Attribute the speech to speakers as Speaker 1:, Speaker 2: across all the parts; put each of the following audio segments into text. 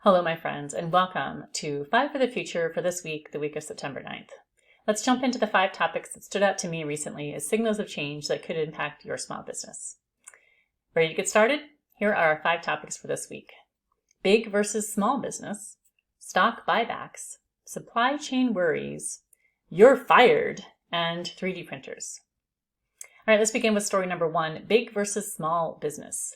Speaker 1: Hello, my friends, and welcome to 5 for the Future for this week, the week of September 9th. Let's jump into the 5 topics that stood out to me recently as signals of change that could impact your small business. Ready to get started? Here are our 5 topics for this week. Big versus small business, stock buybacks, supply chain worries, you're fired, and 3D printers. All right, let's begin with story number 1, big versus small business.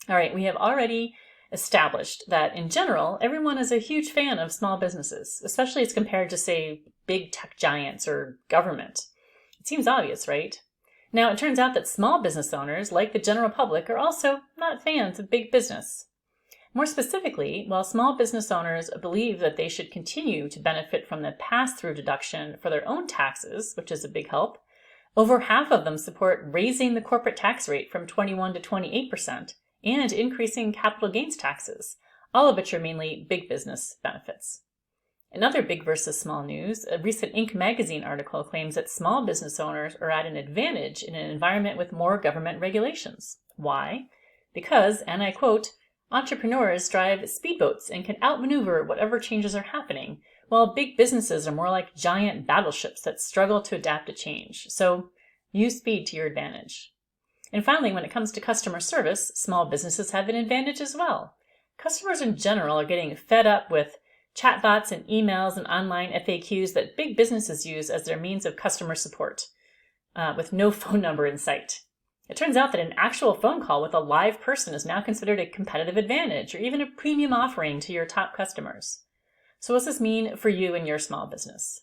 Speaker 1: All right, we have already established that in general, everyone is a huge fan of small businesses, especially as compared to, say, big tech giants or government. It seems obvious, right? Now, it turns out that small business owners, like the general public, are also not fans of big business. More specifically, while small business owners believe that they should continue to benefit from the pass-through deduction for their own taxes, which is a big help, over half of them support raising the corporate tax rate from 21 to 28%, and increasing capital gains taxes, all of which are mainly big business benefits. In other big versus small news, a recent Inc. magazine article claims that small business owners are at an advantage in an environment with more government regulations. Why? Because, and I quote, entrepreneurs drive speedboats and can outmaneuver whatever changes are happening, while big businesses are more like giant battleships that struggle to adapt to change. So use speed to your advantage. And finally, when it comes to customer service, small businesses have an advantage as well. Customers in general are getting fed up with chatbots and emails and online FAQs that big businesses use as their means of customer support, with no phone number in sight. It turns out that an actual phone call with a live person is now considered a competitive advantage or even a premium offering to your top customers. So what does this mean for you and your small business?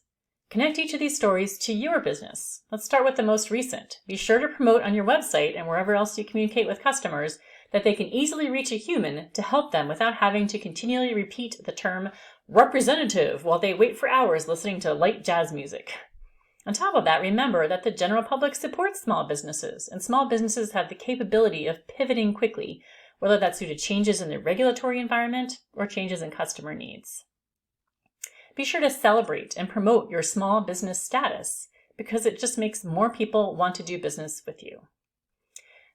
Speaker 1: Connect each of these stories to your business. Let's start with the most recent. Be sure to promote on your website and wherever else you communicate with customers that they can easily reach a human to help them without having to continually repeat the term representative while they wait for hours listening to light jazz music. On top of that, remember that the general public supports small businesses, and small businesses have the capability of pivoting quickly, whether that's due to changes in the regulatory environment or changes in customer needs. Be sure to celebrate and promote your small business status because it just makes more people want to do business with you.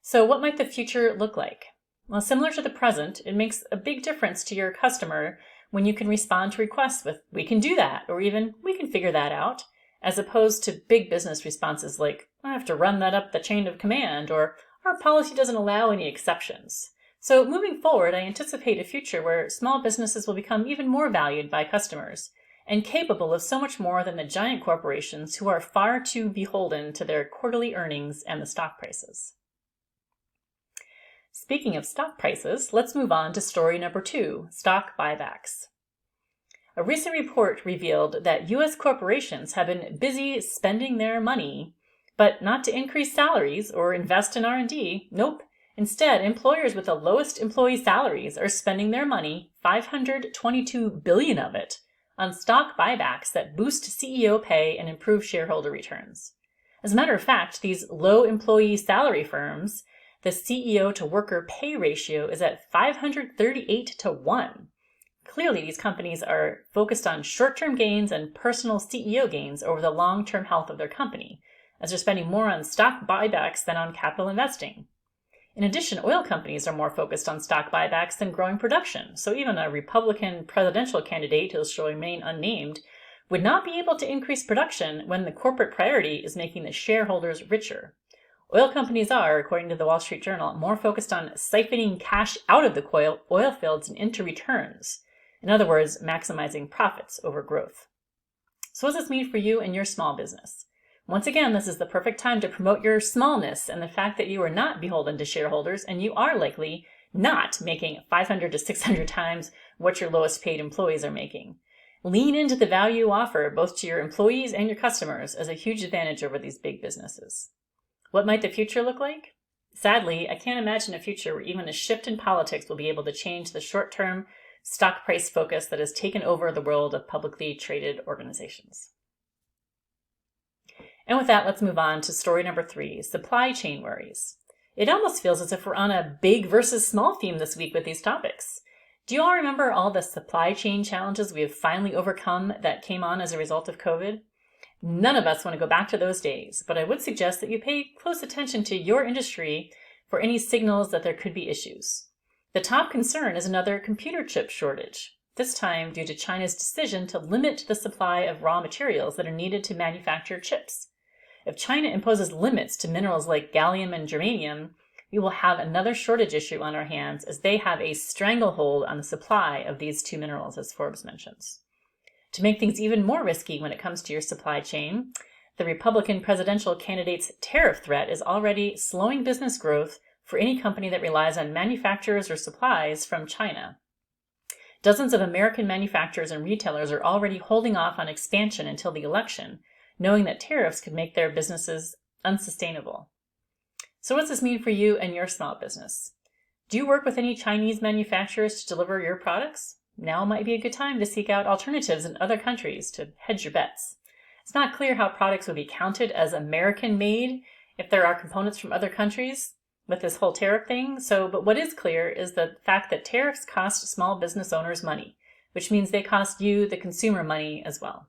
Speaker 1: So what might the future look like? Well, similar to the present, it makes a big difference to your customer when you can respond to requests with, "We can do that," or even, "We can figure that out," as opposed to big business responses like, "I have to run that up the chain of command," or "Our policy doesn't allow any exceptions." So moving forward, I anticipate a future where small businesses will become even more valued by customers and capable of so much more than the giant corporations who are far too beholden to their quarterly earnings and the stock prices. Speaking of stock prices, let's move on to story number 2, stock buybacks. A recent report revealed that U.S. corporations have been busy spending their money, but not to increase salaries or invest in R&D. Nope. Instead, employers with the lowest employee salaries are spending their money, $522 billion of it, on stock buybacks that boost CEO pay and improve shareholder returns. As a matter of fact, these low employee salary firms, the CEO to worker pay ratio is at 538 to 1. Clearly, these companies are focused on short-term gains and personal CEO gains over the long-term health of their company, as they're spending more on stock buybacks than on capital investing. In addition, oil companies are more focused on stock buybacks than growing production, so even a Republican presidential candidate who shall remain unnamed would not be able to increase production when the corporate priority is making the shareholders richer. Oil companies are, according to the Wall Street Journal, more focused on siphoning cash out of the oil fields and into returns. In other words, maximizing profits over growth. So what does this mean for you and your small business? Once again, this is the perfect time to promote your smallness and the fact that you are not beholden to shareholders and you are likely not making 500 to 600 times what your lowest paid employees are making. Lean into the value you offer both to your employees and your customers as a huge advantage over these big businesses. What might the future look like? Sadly, I can't imagine a future where even a shift in politics will be able to change the short-term stock price focus that has taken over the world of publicly traded organizations. And with that, let's move on to story number 3, supply chain worries. It almost feels as if we're on a big versus small theme this week with these topics. Do you all remember all the supply chain challenges we have finally overcome that came on as a result of COVID? None of us want to go back to those days, but I would suggest that you pay close attention to your industry for any signals that there could be issues. The top concern is another computer chip shortage, this time due to China's decision to limit the supply of raw materials that are needed to manufacture chips. If China imposes limits to minerals like gallium and germanium, we will have another shortage issue on our hands as they have a stranglehold on the supply of these two minerals, as Forbes mentions. To make things even more risky when it comes to your supply chain, the Republican presidential candidate's tariff threat is already slowing business growth for any company that relies on manufacturers or supplies from China. Dozens of American manufacturers and retailers are already holding off on expansion until the election, knowing that tariffs could make their businesses unsustainable. So what does this mean for you and your small business? Do you work with any Chinese manufacturers to deliver your products? Now might be a good time to seek out alternatives in other countries to hedge your bets. It's not clear how products would be counted as American-made if there are components from other countries with this whole tariff thing. But what is clear is the fact that tariffs cost small business owners money, which means they cost you, the consumer, money as well.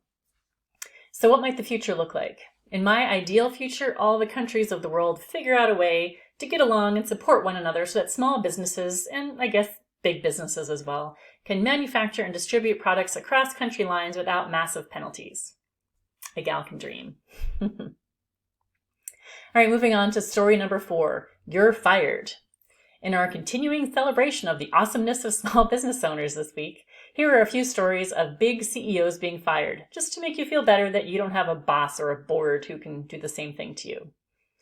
Speaker 1: So what might the future look like? In my ideal future, all the countries of the world figure out a way to get along and support one another so that small businesses, and I guess big businesses as well, can manufacture and distribute products across country lines without massive penalties. A gal can dream. All right, moving on to story number 4. You're fired. In our continuing celebration of the awesomeness of small business owners this week, here are a few stories of big CEOs being fired, just to make you feel better that you don't have a boss or a board who can do the same thing to you.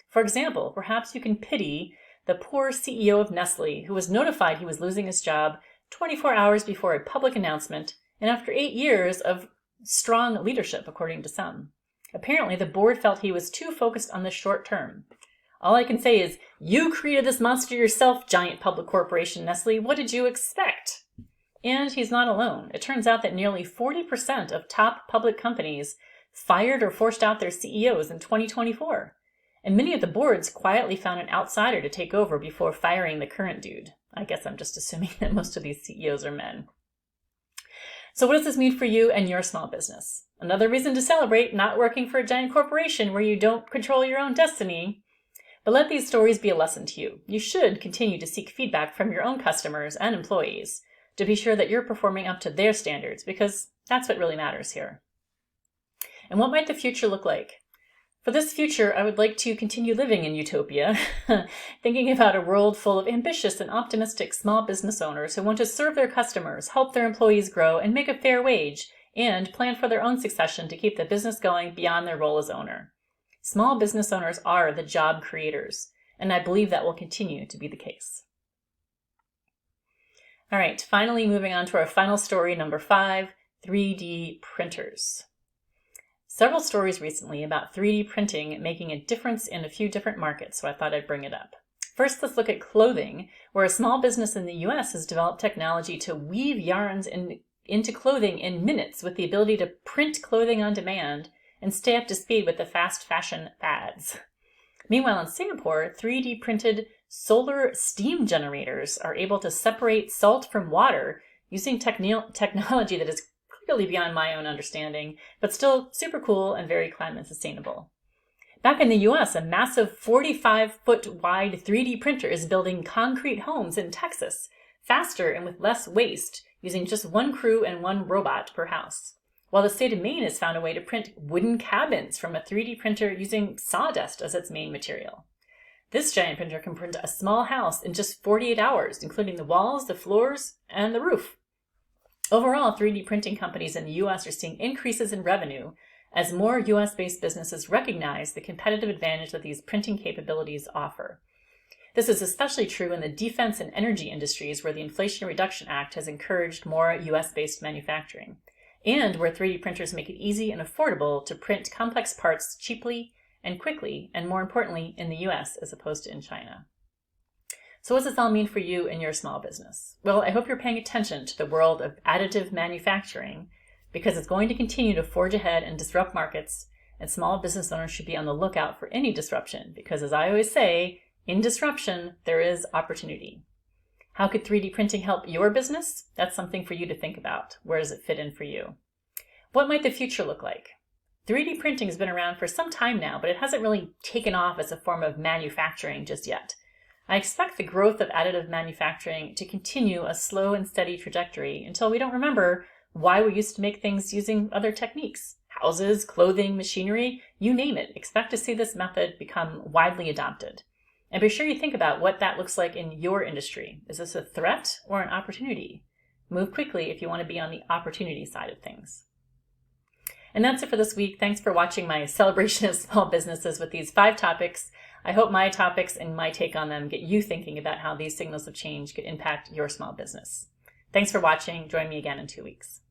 Speaker 1: For example, perhaps you can pity the poor CEO of Nestle who was notified he was losing his job 24 hours before a public announcement and after 8 years of strong leadership, according to some. Apparently, the board felt he was too focused on the short term. All I can say is, you created this monster yourself, giant public corporation Nestle. What did you expect? And he's not alone. It turns out that nearly 40% of top public companies fired or forced out their CEOs in 2024. And many of the boards quietly found an outsider to take over before firing the current dude. I guess I'm just assuming that most of these CEOs are men. So what does this mean for you and your small business? Another reason to celebrate not working for a giant corporation where you don't control your own destiny. But let these stories be a lesson to you. You should continue to seek feedback from your own customers and employees to be sure that you're performing up to their standards, because that's what really matters here. And what might the future look like? For this future, I would like to continue living in utopia, thinking about a world full of ambitious and optimistic small business owners who want to serve their customers, help their employees grow, and make a fair wage, and plan for their own succession to keep the business going beyond their role as owner. Small business owners are the job creators, and I believe that will continue to be the case. All right, finally moving on to our final story, number 5, 3D printers. Several stories recently about 3D printing making a difference in a few different markets, so I thought I'd bring it up. First, let's look at clothing, where a small business in the US has developed technology to weave yarns into clothing in minutes with the ability to print clothing on demand and stay up to speed with the fast fashion fads. Meanwhile, in Singapore, 3D printed solar steam generators are able to separate salt from water using technology that is clearly beyond my own understanding, but still super cool and very climate sustainable. Back in the US, a massive 45-foot wide 3D printer is building concrete homes in Texas, faster and with less waste, using just one crew and one robot per house. While the state of Maine has found a way to print wooden cabins from a 3D printer using sawdust as its main material. This giant printer can print a small house in just 48 hours, including the walls, the floors, and the roof. Overall, 3D printing companies in the U.S. are seeing increases in revenue as more U.S.-based businesses recognize the competitive advantage that these printing capabilities offer. This is especially true in the defense and energy industries, where the Inflation Reduction Act has encouraged more U.S.-based manufacturing, and where 3D printers make it easy and affordable to print complex parts cheaply and quickly, and more importantly, in the U.S. as opposed to in China. So what does this all mean for you and your small business? Well, I hope you're paying attention to the world of additive manufacturing, because it's going to continue to forge ahead and disrupt markets, and small business owners should be on the lookout for any disruption, because as I always say, in disruption, there is opportunity. How could 3D printing help your business? That's something for you to think about. Where does it fit in for you? What might the future look like? 3D printing has been around for some time now, but it hasn't really taken off as a form of manufacturing just yet. I expect the growth of additive manufacturing to continue a slow and steady trajectory until we don't remember why we used to make things using other techniques. Houses, clothing, machinery, you name it. Expect to see this method become widely adopted. And be sure you think about what that looks like in your industry. Is this a threat or an opportunity? Move quickly if you want to be on the opportunity side of things. And that's it for this week. Thanks for watching my celebration of small businesses with these 5 topics. I hope my topics and my take on them get you thinking about how these signals of change could impact your small business. Thanks for watching. Join me again in 2 weeks.